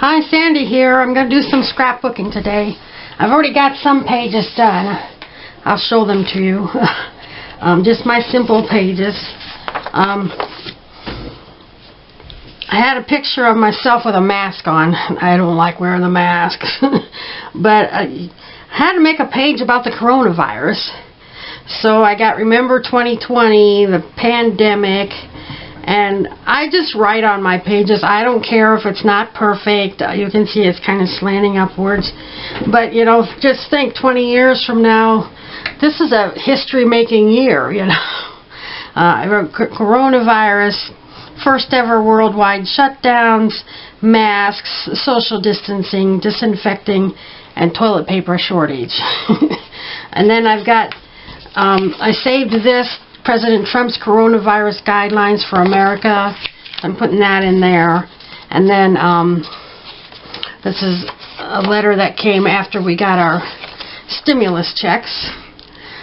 Hi, Sandy here. I'm going to do some scrapbooking today. I've already got some pages done. I'll show them to you. Just my simple pages. I had a picture of myself with a mask on. I don't like wearing the mask. But I had to make a page about the coronavirus. So I got Remember 2020, the pandemic, and I just write on my pages. I don't care if it's not perfect. You can see it's kind of slanting upwards. But, you know, just think 20 years from now, this is a history-making year, you know. I wrote coronavirus, first ever worldwide shutdowns, masks, social distancing, disinfecting, and toilet paper shortage. And then I've got, I saved this, President Trump's coronavirus guidelines for America. I'm putting that in there. And then this is a letter that came after we got our stimulus checks.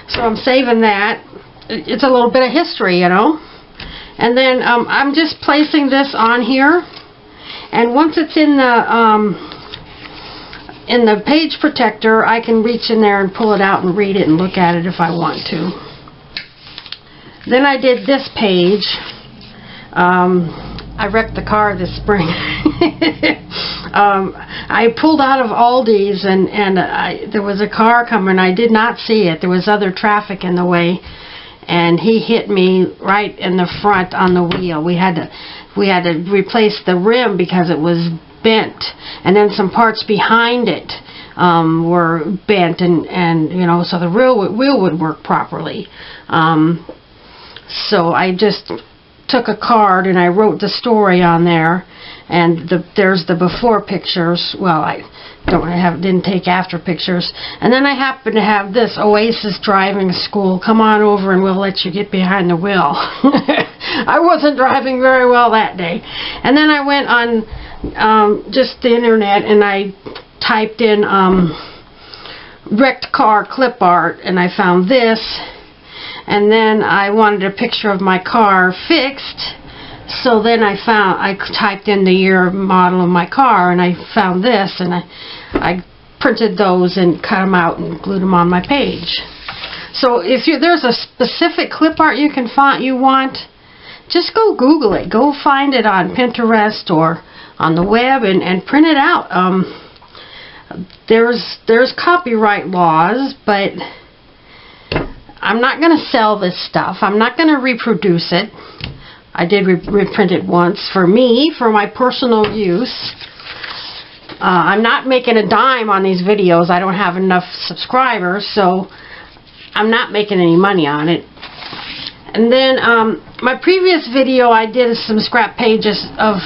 So I'm saving that. It's a little bit of history, you know. And then I'm just placing this on here. And once it's in the page protector, I can reach in there and pull it out and read it and look at it if I want to. Then I did this page. I wrecked the car this spring. I pulled out of Aldi's and there was a car coming. I did not see it. There was other traffic in the way, and he hit me right in the front on the wheel. We had to replace the rim because it was bent, and then some parts behind it were bent, and you know, so the wheel would work properly. So I just took a card and I wrote the story on there, and there's the before pictures. Well, I didn't take after pictures. And then I happen to have this Oasis driving school. Come on over and we'll let you get behind the wheel. I wasn't driving very well that day. And then I went on just the internet and I typed in wrecked car clip art, and I found this. And then I wanted a picture of my car fixed, so then I typed in the year model of my car, and I found this, and I printed those and cut them out and glued them on my page. So if there's a specific clip art you want, just go Google it. Go find it on Pinterest or on the web and print it out. There's copyright laws, but I'm not going to sell this stuff. I'm not going to reproduce it. I did reprint it once for me, for my personal use. I'm not making a dime on these videos. I don't have enough subscribers, so I'm not making any money on it. And then my previous video, I did some scrap pages of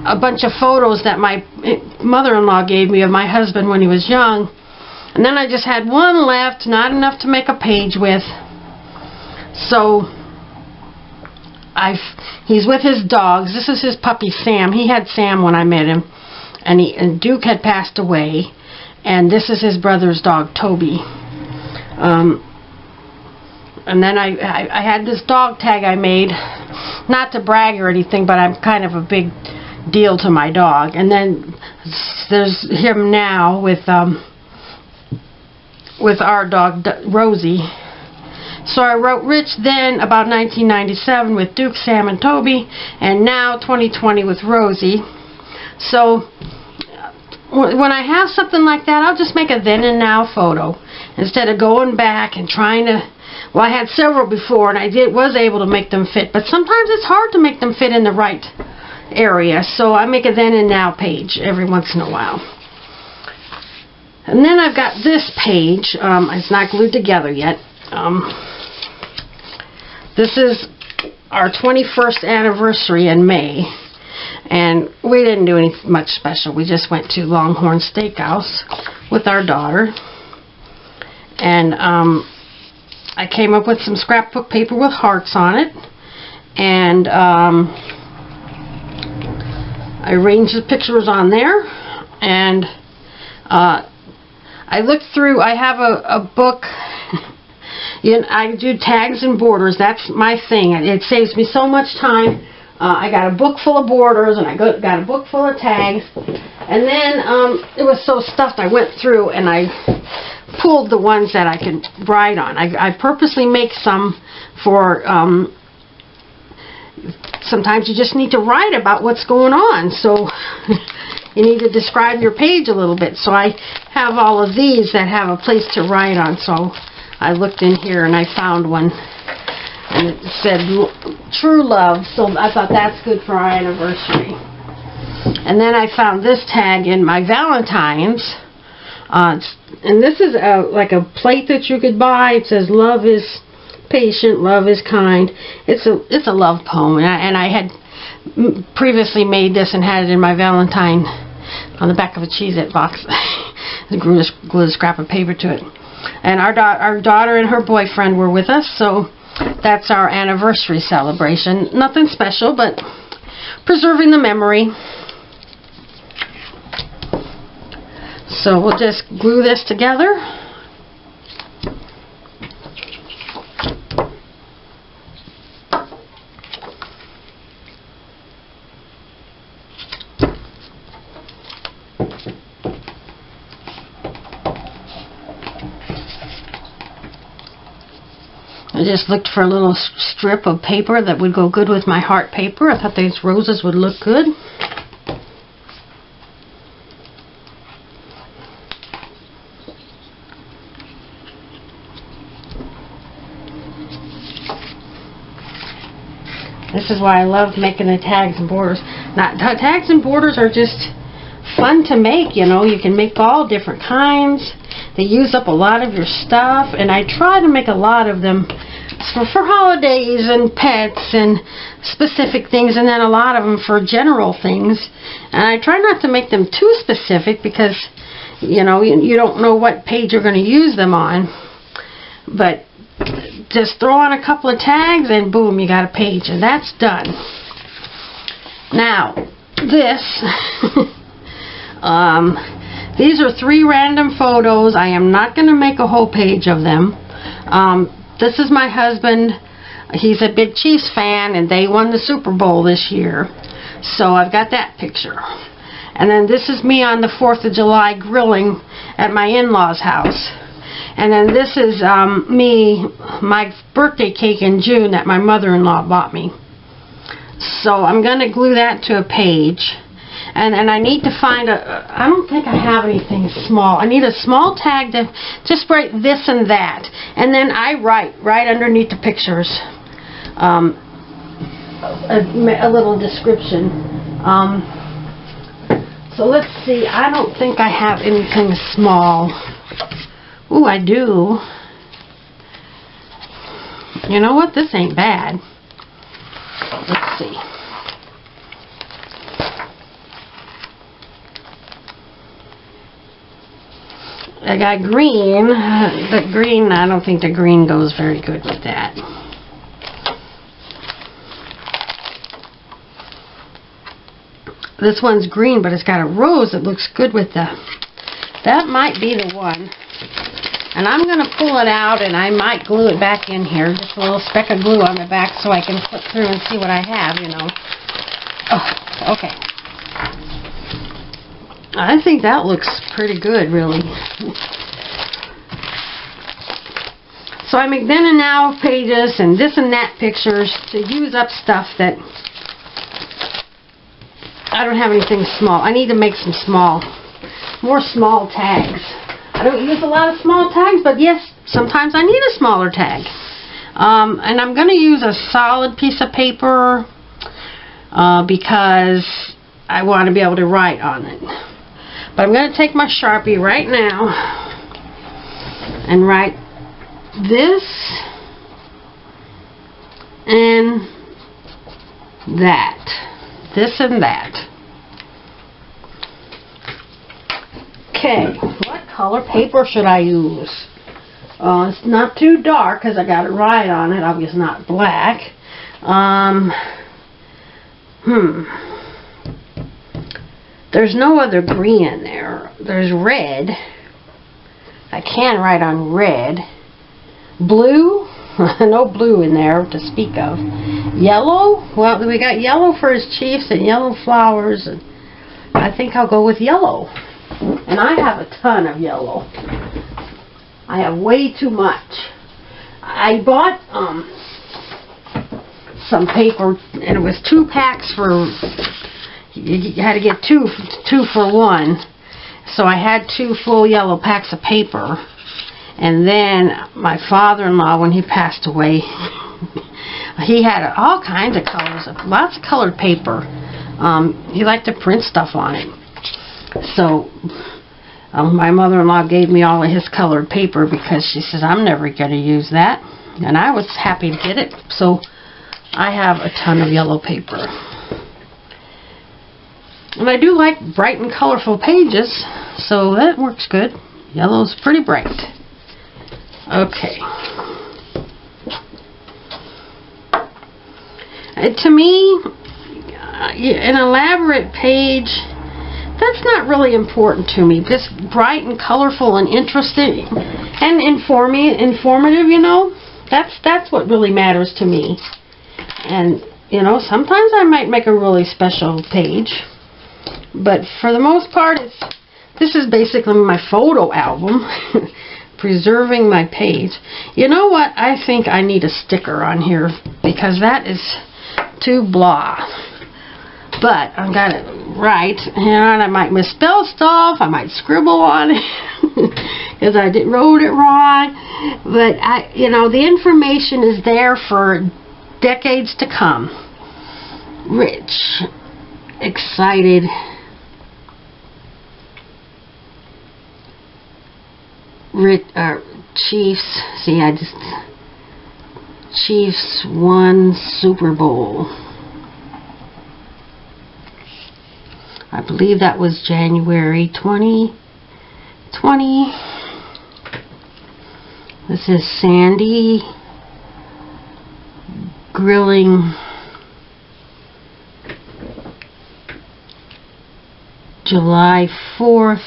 a bunch of photos that my mother-in-law gave me of my husband when he was young. And then I just had one left, not enough to make a page with. So he's with his dogs. This is his puppy Sam. He had Sam when I met him, and Duke had passed away. And this is his brother's dog Toby. And then I had this dog tag I made, not to brag or anything, but I'm kind of a big deal to my dog. And then there's him now with our dog Rosie. So I wrote Rich then about 1997 with Duke, Sam, and Toby, and now 2020 with Rosie. So when I have something like that, I'll just make a then and now photo instead of going back and trying to. Well, I had several before, and I was able to make them fit, but sometimes it's hard to make them fit in the right area. So I make a then and now page every once in a while. And then I've got this page. It's not glued together yet. This is our 21st anniversary in May. And we didn't do much special. We just went to Longhorn Steakhouse with our daughter. And I came up with some scrapbook paper with hearts on it. And I arranged the pictures on there. And I looked through, I have a book, I do tags and borders. That's my thing. It saves me so much time I got a book full of borders, and I got a book full of tags. And then it was so stuffed, I went through and I pulled the ones that I could write on. I purposely make some for, sometimes you just need to write about what's going on. So you need to describe your page a little bit. So I have all of these that have a place to write on. So I looked in here and I found one. And it said True Love. So I thought that's good for our anniversary. And then I found this tag in my Valentine's. And this is like a plate that you could buy. It says, "Love is patient, love is kind." It's a love poem. And I had previously made this and had it in my Valentine on the back of a Cheez-It box. I glued a scrap of paper to it. And our daughter and her boyfriend were with us, so that's our anniversary celebration. Nothing special, but preserving the memory. So we'll just glue this together. I just looked for a little strip of paper that would go good with my heart paper. I thought these roses would look good. This is why I love making the tags and borders. Now, tags and borders are just fun to make, you know. You can make all different kinds. They use up a lot of your stuff, and I try to make a lot of them for holidays and pets and specific things, and then a lot of them for general things. And I try not to make them too specific because, you know, you don't know what page you're going to use them on. But just throw on a couple of tags and boom, you got a page, and that's done. Now, this, these are 3 random photos. I am not going to make a whole page of them. This is my husband. He's a big Chiefs fan, and they won the Super Bowl this year. So I've got that picture. And then this is me on the 4th of July grilling at my in-laws' house. And then this is my birthday cake in June that my mother-in-law bought me. So I'm going to glue that to a page. And I need to find I don't think I have anything small. I need a small tag to just write this and that. And then I write right underneath the pictures a little description. So let's see. I don't think I have anything small. Ooh, I do. You know what? This ain't bad. Let's see. I got green. The green, I don't think the green goes very good with that. This one's green, but it's got a rose that looks good with the... That might be the one. And I'm going to pull it out, and I might glue it back in here. Just a little speck of glue on the back so I can flip through and see what I have, you know. Oh, okay. I think that looks pretty good, really. So I'm then and now pages and this and that pictures to use up stuff that I don't have anything small. I need to make some more small tags. I don't use a lot of small tags, but yes, sometimes I need a smaller tag. And I'm going to use a solid piece of paper because I want to be able to write on it. But I'm going to take my Sharpie right now and write this and that. This and that. Okay, what color paper should I use? It's not too dark because I got it right on it. Obviously not black. There's no other green in there. There's red. I can write on red. Blue. No blue in there to speak of. Yellow? Well, we got yellow for his chiefs and yellow flowers. And I think I'll go with yellow. And I have a ton of yellow. I have way too much. I bought some paper, and it was 2 packs for, you had to get two for one. So I had 2 full yellow packs of paper. And then my father-in-law, when he passed away, he had all kinds of colors, lots of colored paper. He liked to print stuff on it. So my mother-in-law gave me all of his colored paper because she says, I'm never going to use that. And I was happy to get it. So I have a ton of yellow paper. And I do like bright and colorful pages, so that works good. Yellow's pretty bright. Okay. To me, an elaborate page, that's not really important to me. Just bright and colorful and interesting and informative, you know. That's what really matters to me. And, you know, sometimes I might make a really special page. But for the most part, this is basically my photo album. Preserving my page. You know what? I think I need a sticker on here because that is too blah. But I've got it right, and I might misspell stuff. I might scribble on it because I wrote it wrong. But you know, the information is there for decades to come. Rich, excited. Chiefs. See, Chiefs won Super Bowl. I believe that was January 2020. This is Sandy grilling July 4th,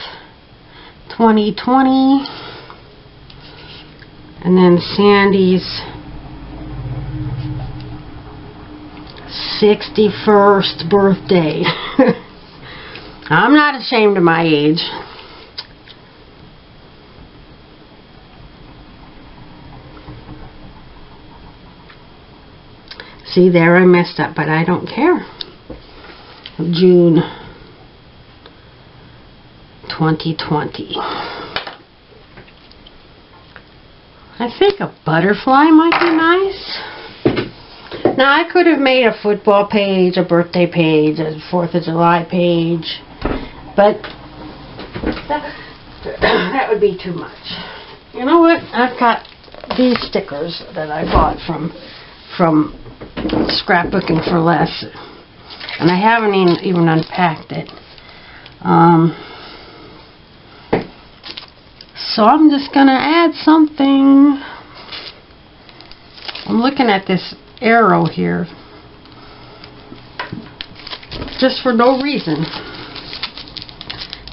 2020. And then Sandy's 61st birthday. I'm not ashamed of my age. See, there I messed up, but I don't care. June 2020. I think a butterfly might be nice. Now, I could have made a football page, a birthday page, a 4th of July page, but that would be too much. You know what? I've got these stickers that I bought from Scrapbooking for Less, and I haven't even unpacked it. So I'm just going to add something. I'm looking at this arrow here just for no reason.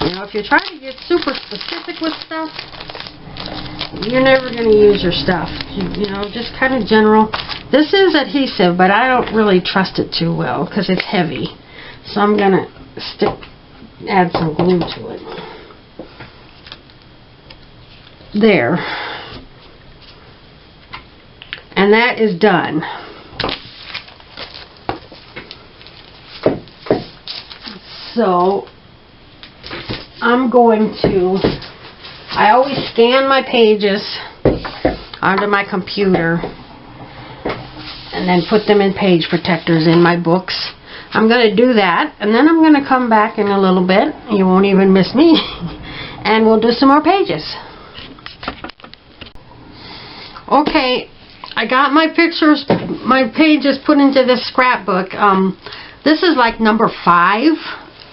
You know, if you try to get super specific with stuff, you're never going to use your stuff. You know, just kind of general. This is adhesive, but I don't really trust it too well because it's heavy. So I'm going to add some glue to it. There. And that is done. So I'm going to, I always scan my pages onto my computer and then put them in page protectors in my books. I'm going to do that, and then I'm going to come back in a little bit. You won't even miss me. And we'll do some more pages. Okay, I got my pictures, my pages put into this scrapbook. This is like number 5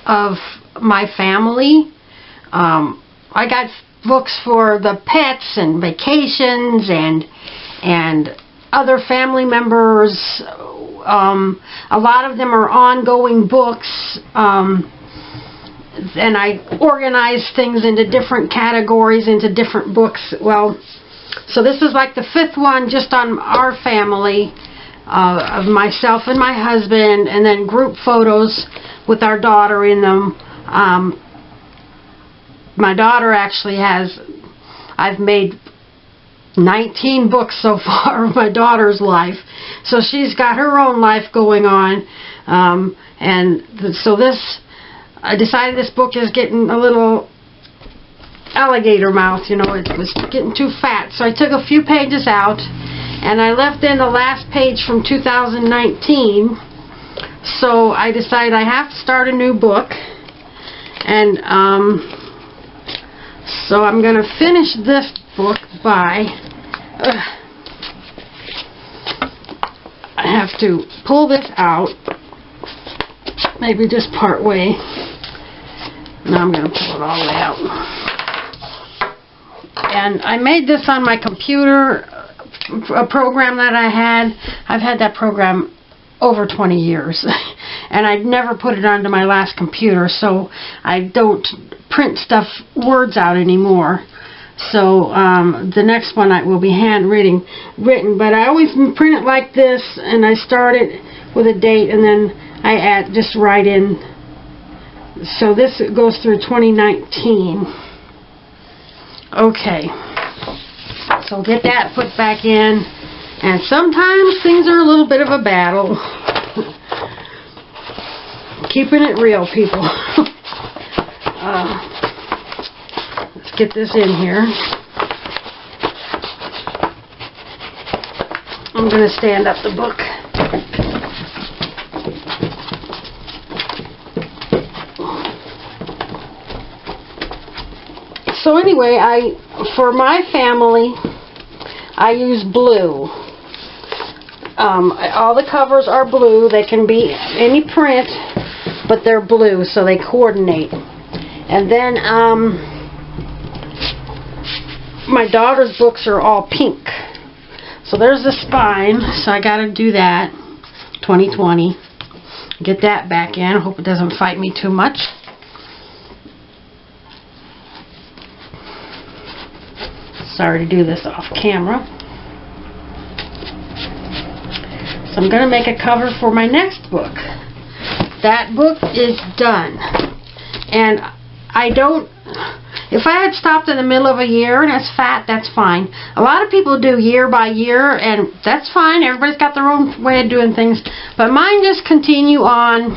of my family. I got books for the pets and vacations and other family members. A lot of them are ongoing books. And I organize things into different categories, into different books. Well, So this is like the 5th one just on our family, of myself and my husband, and then group photos with our daughter in them. My daughter actually has, I've made 19 books so far of my daughter's life. So she's got her own life going on. So this, I decided this book is getting a little alligator mouth, you know, it was getting too fat. So I took a few pages out and I left in the last page from 2019. So I decided I have to start a new book. And so I'm going to finish this book by, I have to pull this out, maybe just part way. Now I'm going to pull it all the way out. And I made this on my computer, a program that I had. I've had that program over 20 years. And I'd never put it onto my last computer, so I don't print words out anymore. So the next one will be handwritten, but I always print it like this, and I start it with a date, and then I just write in. So this goes through 2019. Okay, so get that put back in, and sometimes things are a little bit of a battle. Keeping it real, people. Let's get this in here. I'm going to stand up the book. So anyway, for my family, I use blue. All the covers are blue. They can be any print, but they're blue, so they coordinate. And then my daughter's books are all pink. So there's the spine, so I got to do that. 2020. Get that back in. Hope it doesn't fight me too much. Sorry to do this off camera. So I'm going to make a cover for my next book. That book is done. And I don't, if I had stopped in the middle of a year and it's fat, that's fine. A lot of people do year by year, and that's fine. Everybody's got their own way of doing things. But mine just continue on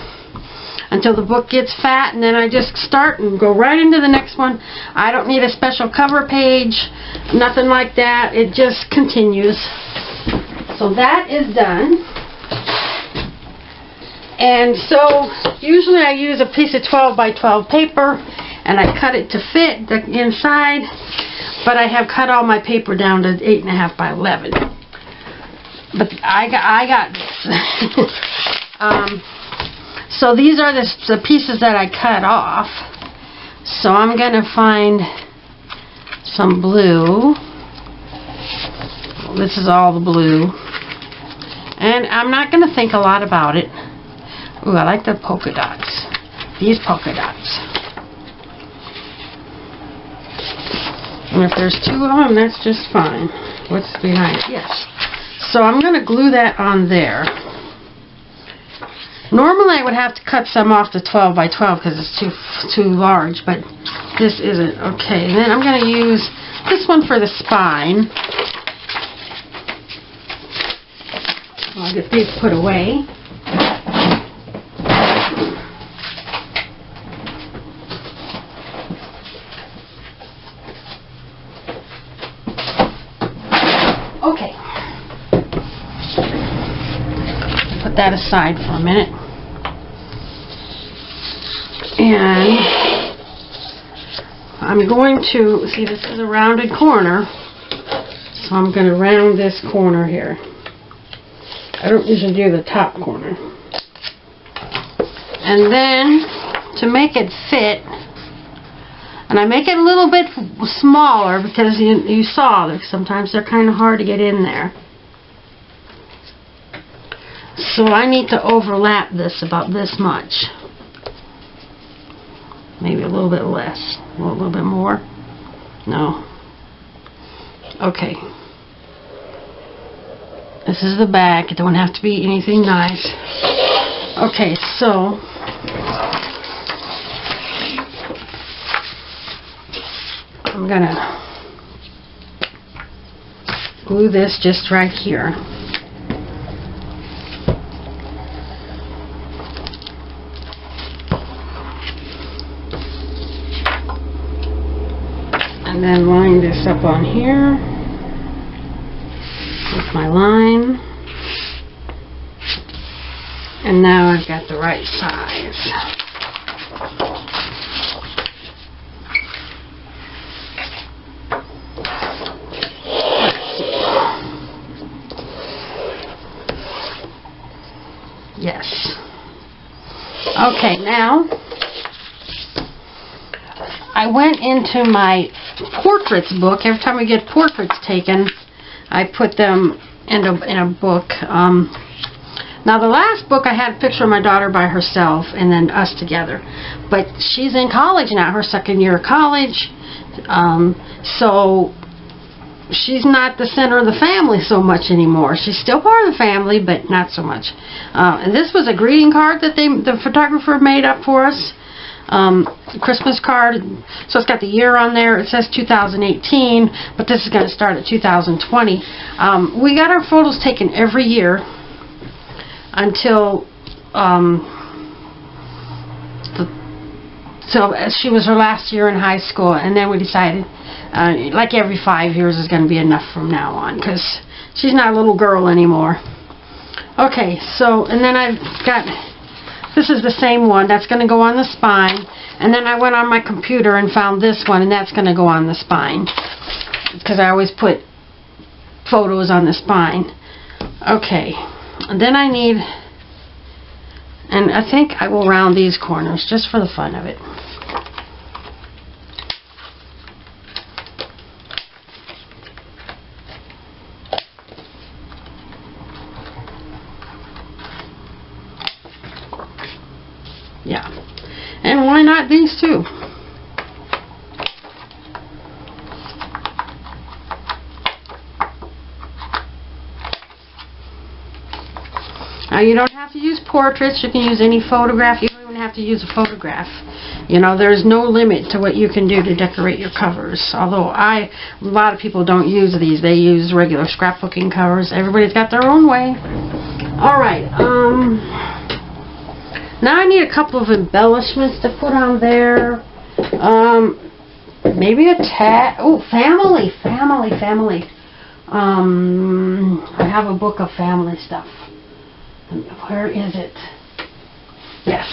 until the book gets fat, and then I just start and go right into the next one. I don't need a special cover page, nothing like that. It just continues. So that is done. And so usually I use a piece of 12 by 12 paper, and I cut it to fit the inside, but I have cut all my paper down to 8.5 by 11. But I got this. So these are the pieces that I cut off. So I'm going to find some blue. This is all the blue. And I'm not going to think a lot about it. Ooh, I like the polka dots. These polka dots. And if there's two of them, that's just fine. What's behind it? Yes. So I'm going to glue that on there. Normally I would have to cut some off the 12 by 12 because it's too large, but this isn't. Okay, and then I'm going to use this one for the spine. I'll get these put away. Okay. Put that aside for a minute. And I'm going to, see, this is a rounded corner, so I'm going to round this corner here. I don't usually do the top corner. And then, to make it fit, and I make it a little bit smaller because you saw that sometimes they're kind of hard to get in there. So I need to overlap this about this much. Maybe a little bit less. A little bit more. No. Okay. This is the back. It don't have to be anything nice. Okay, so I'm gonna glue this just right here. And then line this up on here with my line. And now I've got the right size. Yes. Okay, now I went into my portraits book. Every time we get portraits taken, I put them in a book. Now the last book I had a picture of my daughter by herself and then us together. But she's in college now, her second year of college. So she's not the center of the family so much anymore. She's still part of the family, but not so much. And this was a greeting card that the photographer made up for us. Christmas card. So it's got the year on there. It says 2018, but this is going to start at 2020. We got our photos taken every year until so she was her last year in high school, and then we decided like every 5 years is going to be enough from now on, because she's not a little girl anymore. Okay, so, and then I've got, this is the same one that's going to go on the spine, and then I went on my computer and found this one, and that's going to go on the spine, because I always put photos on the spine. Okay, and then I need, and I think I will round these corners just for the fun of it. Yeah, and why not these two? Now you don't have to use portraits, you can use any photograph, you don't even have to use a photograph. You know, there's no limit to what you can do to decorate your covers. Although a lot of people don't use these, they use regular scrapbooking covers. Everybody's got their own way. Alright, now I need a couple of embellishments to put on there. Maybe a tag. Oh, family. I have a book of family stuff. Where is it? Yes.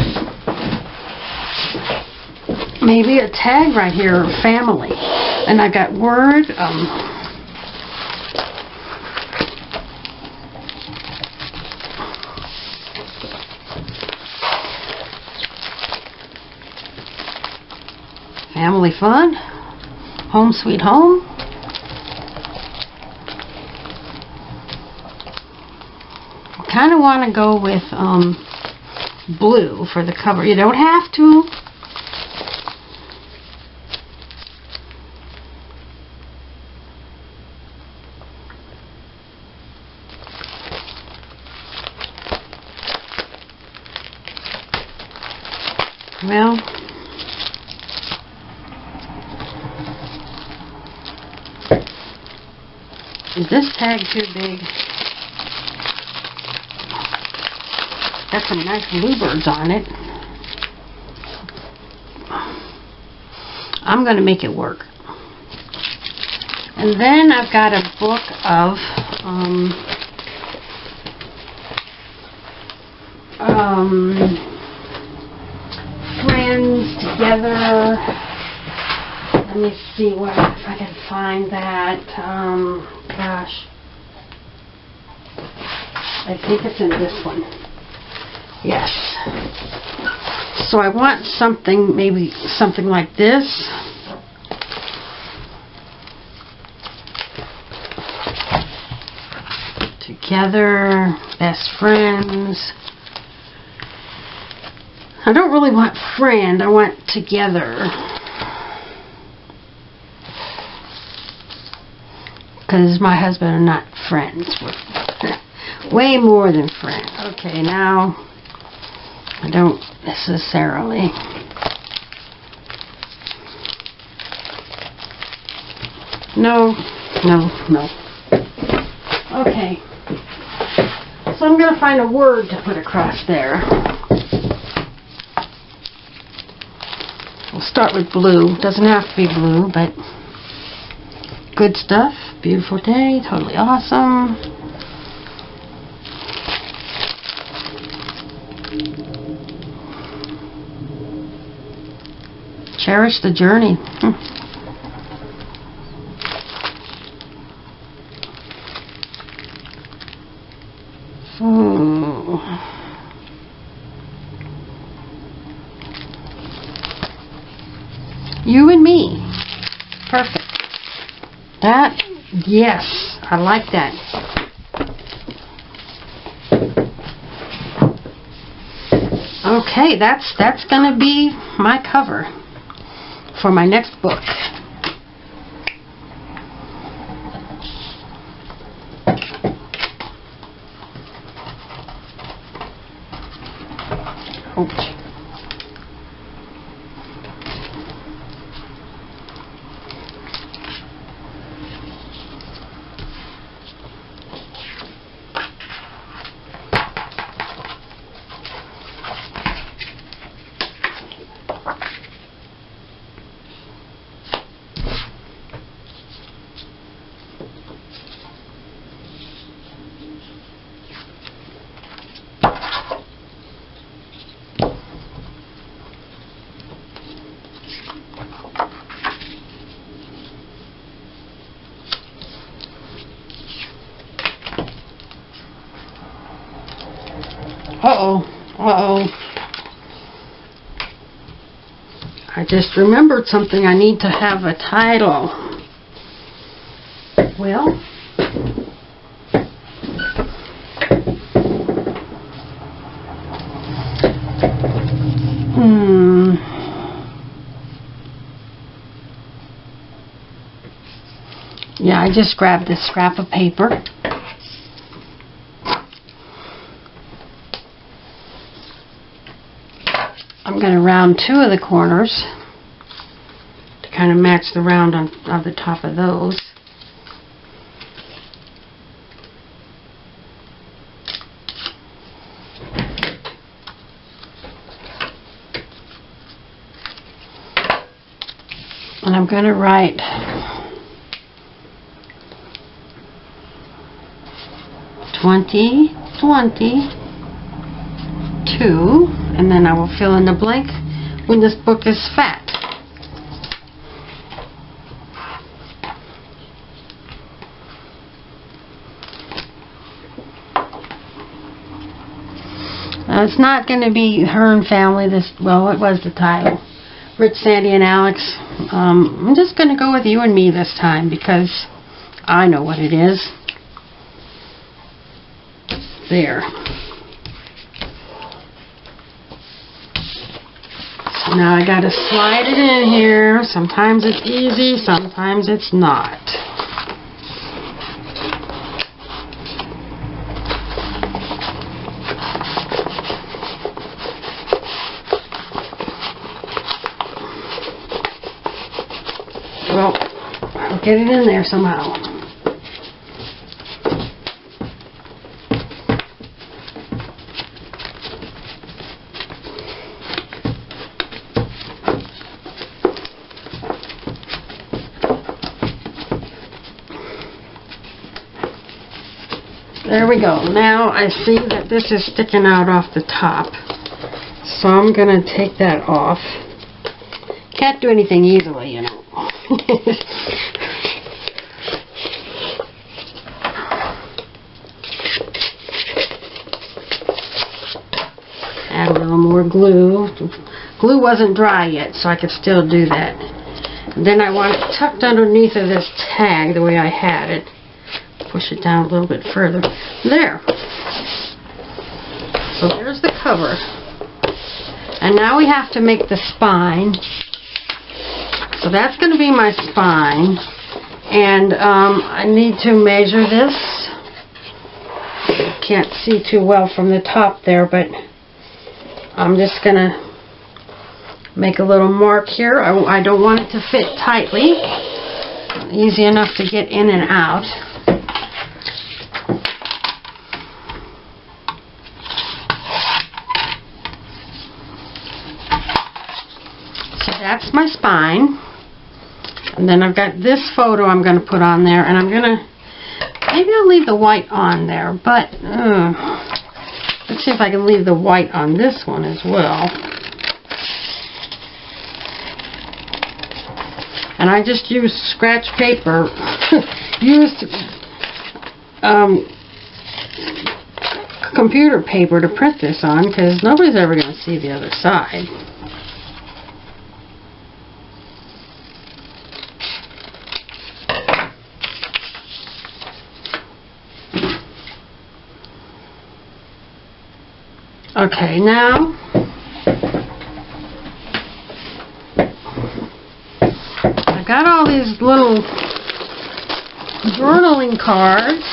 Maybe a tag right here, family. And I got word. Family fun. Home sweet home. Kind of want to go with blue for the cover. You don't have to. Well, is this tag too big? Got some nice bluebirds on it. I'm going to make it work. And then I've got a book of friends together. Let me see if I can find that. Gosh. I think it's in this one. Yes. So I want something, maybe something like this. Together, best friends. I don't really want friend, I want together. because my husband are not friends with way more than friends. Okay, now I don't necessarily. No. Okay. So I'm going to find a word to put across there. We'll start with blue. Doesn't have to be blue, but good stuff. Beautiful day. Totally awesome. Cherish the journey. You and me. Perfect. That, yes, I like that. Okay, that's gonna be my cover for my next book. Ouch. Uh-oh. I just remembered something. I need to have a title. Well, yeah, I just grabbed this scrap of paper. I'm going to round two of the corners to kind of match the round on the top of those. And I'm going to write $2022, and then I will fill in the blank when this book is fat. Now it's not going to be Hearn Family. Well, it was the title. Rich, Sandy, and Alex. I'm just going to go with You and Me this time because I know what it is. There. So now I got to slide it in here. Sometimes it's easy, sometimes it's not. Well, I'll get it in there somehow. There we go. Now I see that this is sticking out off the top. So I'm going to take that off. Can't do anything easily, you know. Add a little more glue. Glue wasn't dry yet, so I could still do that. And then I want it tucked underneath of this tag the way I had it. Push it down a little bit further. There. So there's the cover. And now we have to make the spine. So that's going to be my spine. And I need to measure this. Can't see too well from the top there, but I'm just going to make a little mark here. I don't want it to fit tightly. Easy enough to get in and out. So that's my spine. And then I've got this photo I'm going to put on there, and I'm going to, maybe I'll leave the white on there, but let's see if I can leave the white on this one as well. And I just used scratch paper, used computer paper to print this on, because nobody's ever going to see the other side. Okay, now I got all these little journaling cards.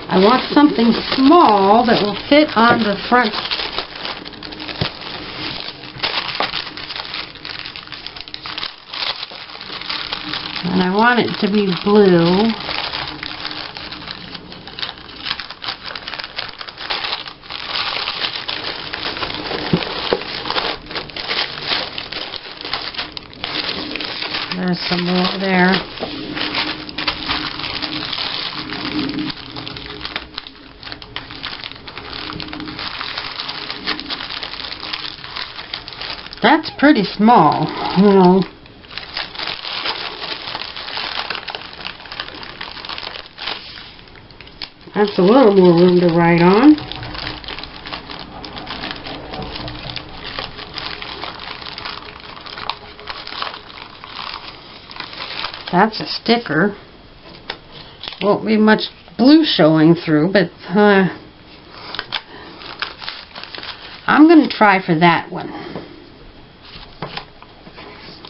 I want something small that will fit on the front. And I want it to be blue. There's some more there. That's pretty small, you know. That's a little more room to write on. That's a sticker. Won't be much blue showing through, but I'm going to try for that one.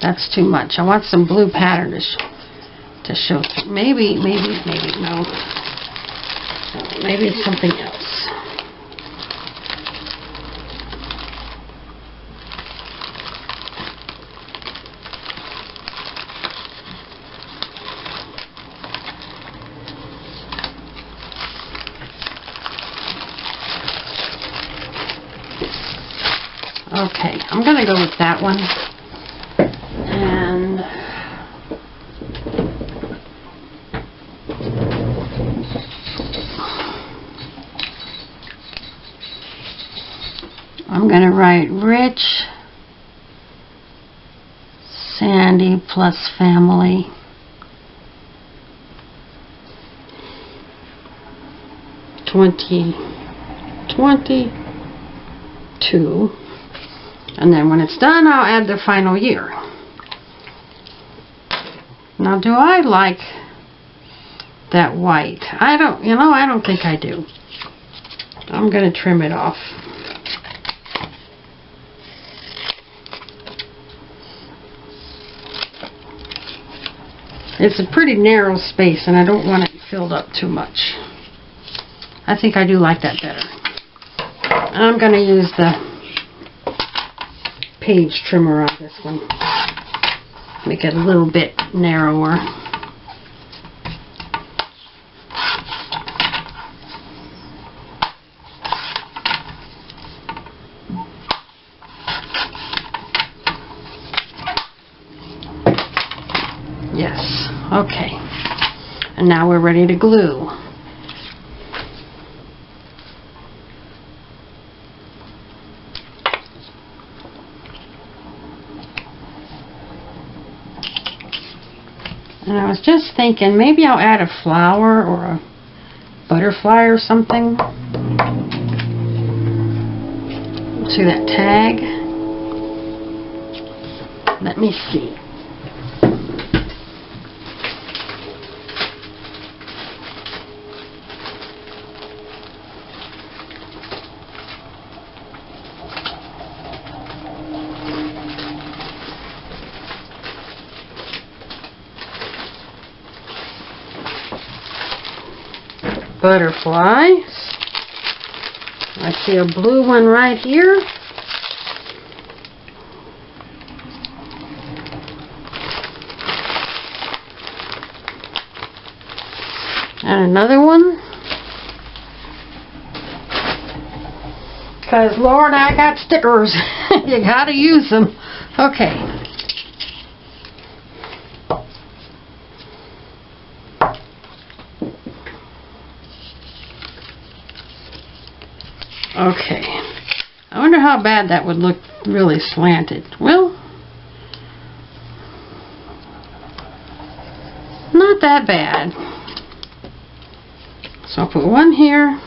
That's too much. I want some blue pattern to show through. Maybe, no. Maybe it's something else. Okay, I'm going to go with that one. And I'm going to write Rich, Sandy plus family. $2022. And then when it's done, I'll add the final year. Now, do I like that white? I don't think I do. I'm going to trim it off. It's a pretty narrow space, and I don't want it filled up too much. I think I do like that better. And I'm going to use the page trimmer on this one. Make it a little bit narrower. Yes, okay. And now we're ready to glue. And I was just thinking maybe I'll add a flower or a butterfly or something to that tag. Let me see. butterflies. I see a blue one right here. And another one. Because, Lord, I got stickers. You gotta use them. Okay. Okay. I wonder how bad that would look really slanted. Well, not that bad. So I'll put one here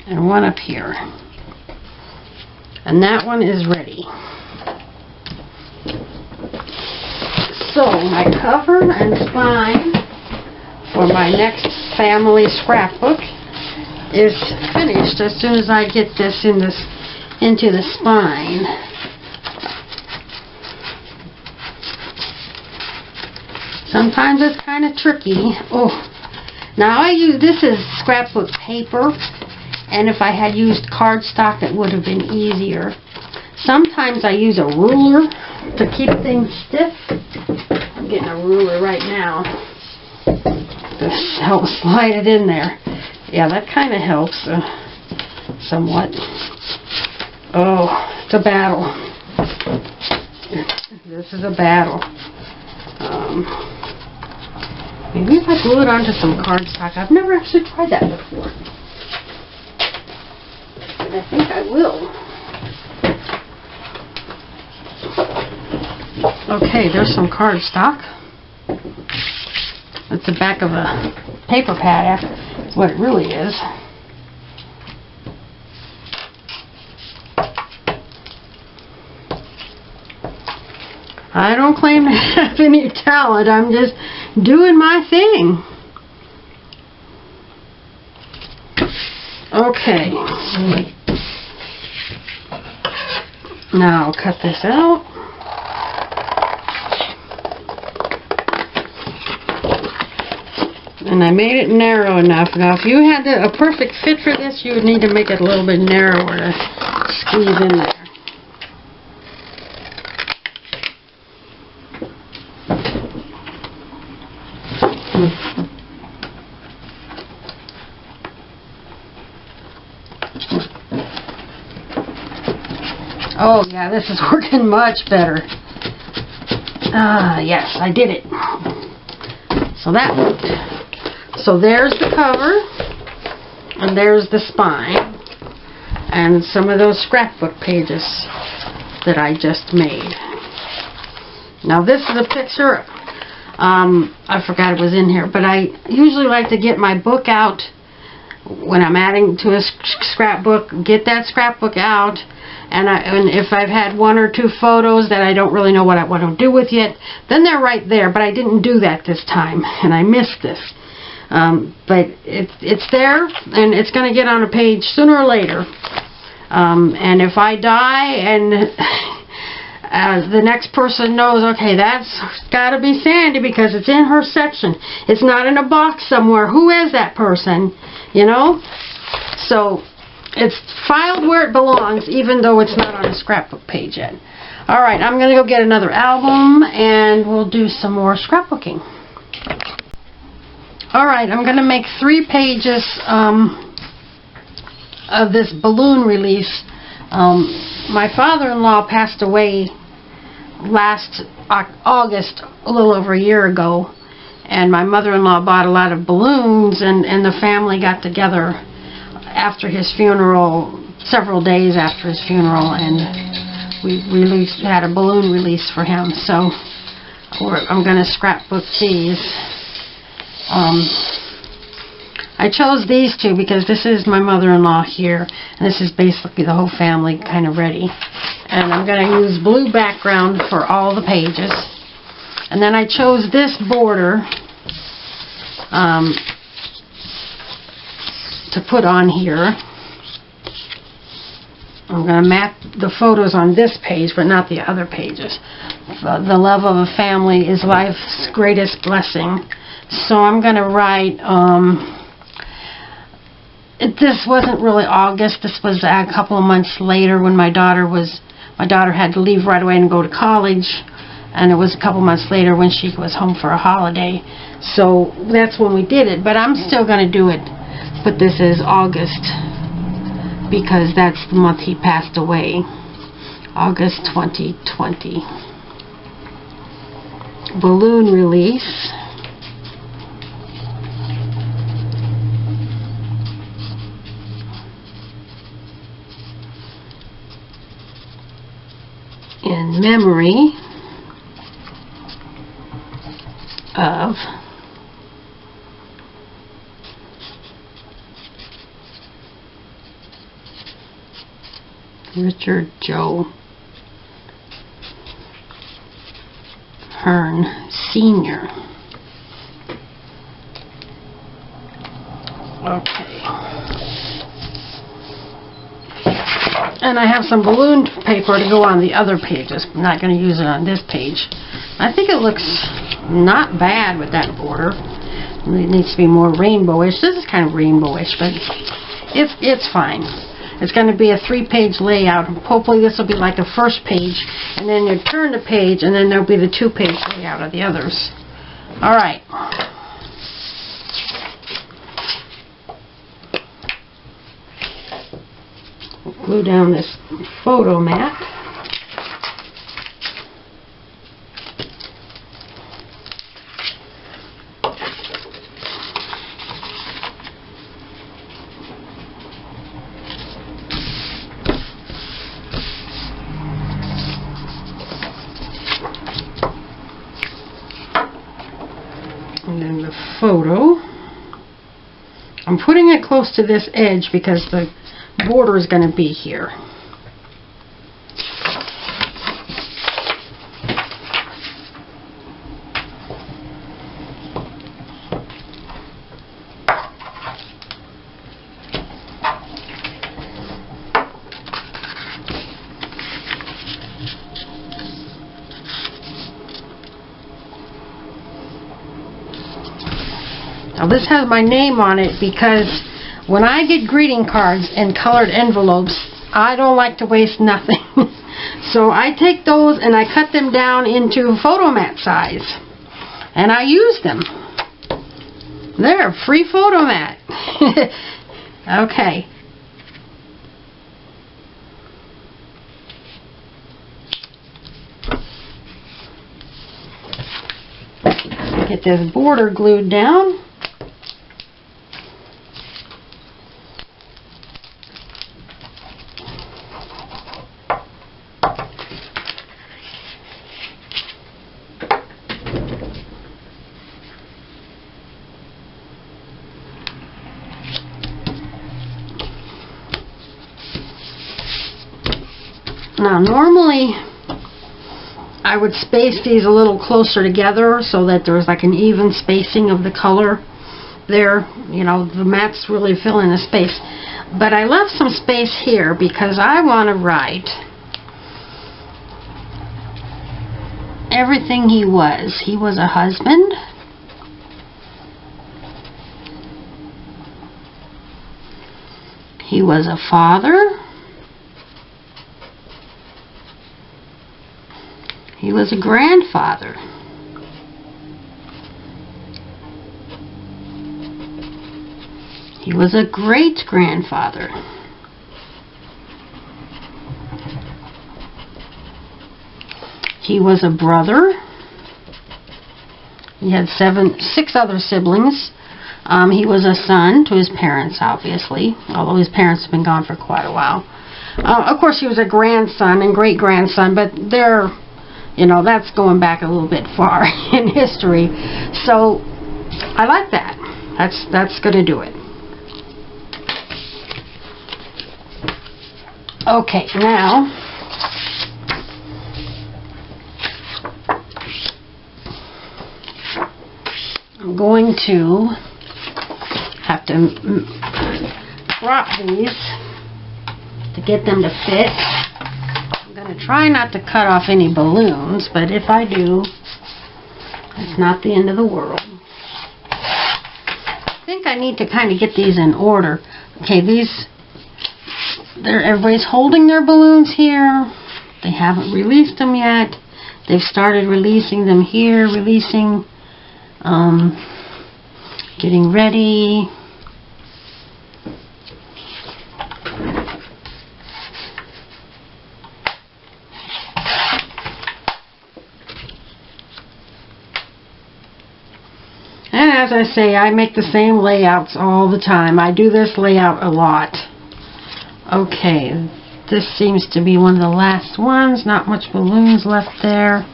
and one up here. And that one is ready. So my cover and spine for my next family scrapbook is finished as soon as I get this into the spine. Sometimes it's kind of tricky. Oh. Now this is scrapbook paper, and if I had used cardstock it would have been easier. Sometimes I use a ruler to keep things stiff. I'm getting a ruler right now to help slide it in there. Yeah, that kind of helps somewhat. Oh, it's a battle. This is a battle. Maybe if I glue it onto some cardstock. I've never actually tried that before. But I think I will. Okay, there's some cardstock. That's the back of a paper pad. That's what it really is. I don't claim to have any talent. I'm just doing my thing. Okay. Now I'll cut this out. And I made it narrow enough. Now if you had a perfect fit for this, you would need to make it a little bit narrower to squeeze in there. Oh yeah, this is working much better. Yes, I did it. So that worked. So there's the cover, and there's the spine, and some of those scrapbook pages that I just made. Now this is a picture, I forgot it was in here, but I usually like to get my book out when I'm adding to a scrapbook, get that scrapbook out, and if I've had one or two photos that I don't really know what I want to do with yet, then they're right there, but I didn't do that this time, and I missed this. But it's there, and it's going to get on a page sooner or later. And if I die and the next person knows, okay, that's got to be Sandy because it's in her section. It's not in a box somewhere. Who is that person? You know? So it's filed where it belongs, even though it's not on a scrapbook page yet. Alright, I'm going to go get another album, and we'll do some more scrapbooking. Alright, I'm going to make 3 pages of this balloon release. My father-in-law passed away last August, a little over a year ago, and my mother-in-law bought a lot of balloons, and the family got together after his funeral, several days after his funeral, and we had a balloon release for him. So I'm going to scrapbook these. I chose these two because this is my mother-in-law here, and this is basically the whole family kind of ready. And I'm going to use blue background for all the pages. And then I chose this border to put on here. I'm going to map the photos on this page, but not the other pages. The love of a family is life's greatest blessing. So I'm going to write, this wasn't really August. This was a couple of months later when my daughter had to leave right away and go to college. And it was a couple months later when she was home for a holiday. So that's when we did it. But I'm still going to do it. Put this as August, because that's the month he passed away. August 2020. Balloon release. In memory of Richard Joe Hearn Sr. Okay. And I have some balloon paper to go on the other pages. I'm not going to use it on this page. I think it looks not bad with that border. It needs to be more rainbowish. This is kind of rainbowish, but it's fine. It's going to be a 3-page layout. Hopefully this will be like the first page, and then you turn the page, and then there'll be the 2-page layout of the others. Alright. Glue down this photo mat. And then the photo. I'm putting it close to this edge because the border is going to be here. Now this has my name on it because when I get greeting cards in colored envelopes, I don't like to waste nothing. So I take those and I cut them down into photo mat size. And I use them. There, free photo mat. Okay. Get this border glued down. Now normally I would space these a little closer together so that there's like an even spacing of the color there. You know, the mat's really filling the space. But I left some space here because I want to write everything he was. He was a husband. He was a father. He was a grandfather. He was a great-grandfather. He was a brother. He had 6 other siblings. He was a son to his parents, obviously, although his parents have been gone for quite a while. Of course, he was a grandson and great-grandson, but they're, you know, that's going back a little bit far in history. So I like that. That's going to do it. Okay, now I'm going to have to crop these to get them to fit. I'm going to try not to cut off any balloons, but if I do, it's not the end of the world. I need to kind of get these in order. Okay, everybody's holding their balloons here. They haven't released them yet. They've started releasing them here, getting ready. And as I say, I make the same layouts all the time. I do this layout a lot. Okay, this seems to be one of the last ones. Not much balloons left there.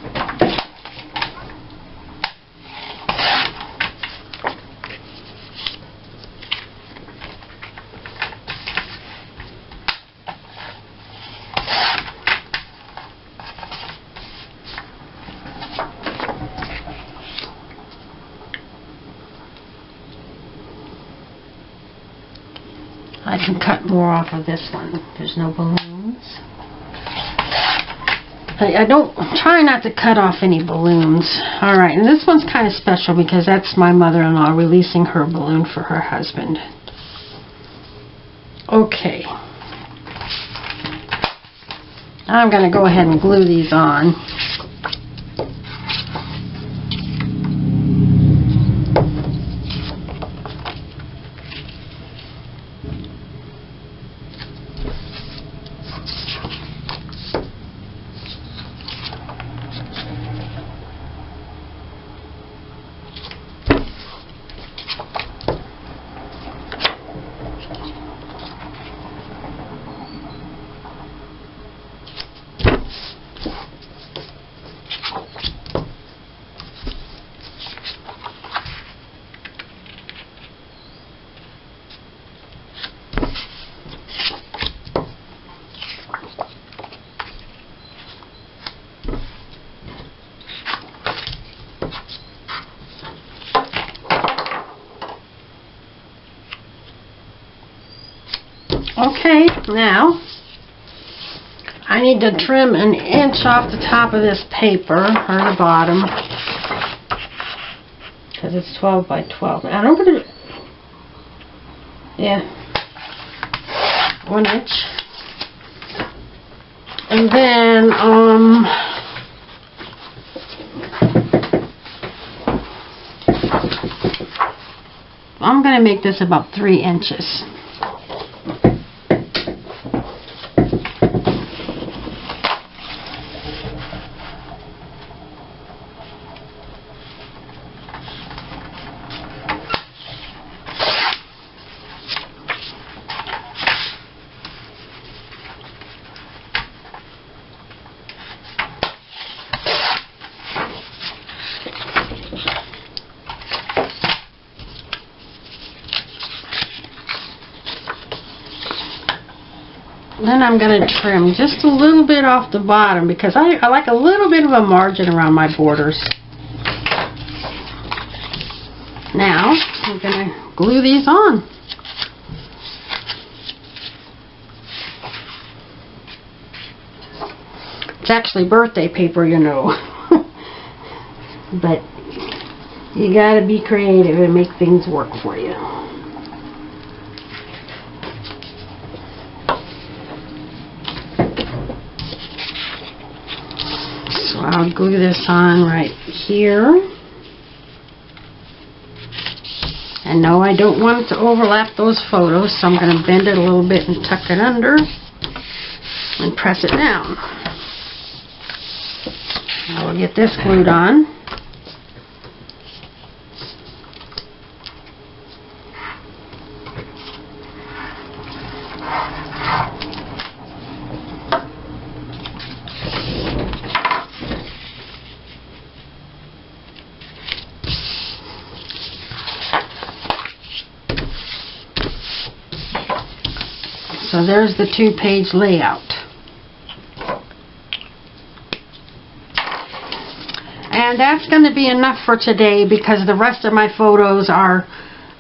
I can cut more off of this one. There's no balloons. I try not to cut off any balloons. Alright, and this one's kind of special because that's my mother-in-law releasing her balloon for her husband. Okay. I'm going to go ahead and glue these on. Okay, now I need to trim an inch off the top of this paper, or the bottom, because it's 12 by 12. And I'm going to, 1 inch. And then, I'm going to make this about 3 inches. Then I'm going to trim just a little bit off the bottom because I like a little bit of a margin around my borders. Now I'm going to glue these on. It's actually birthday paper, you know. But you got to be creative and make things work for you. I'll glue this on right here. And no, I don't want it to overlap those photos, so I'm going to bend it a little bit and tuck it under and press it down. I will get this glued on. So there's the 2-page layout. And that's going to be enough for today because the rest of my photos are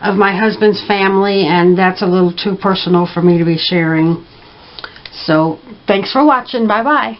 of my husband's family and that's a little too personal for me to be sharing. So thanks for watching. Bye-bye.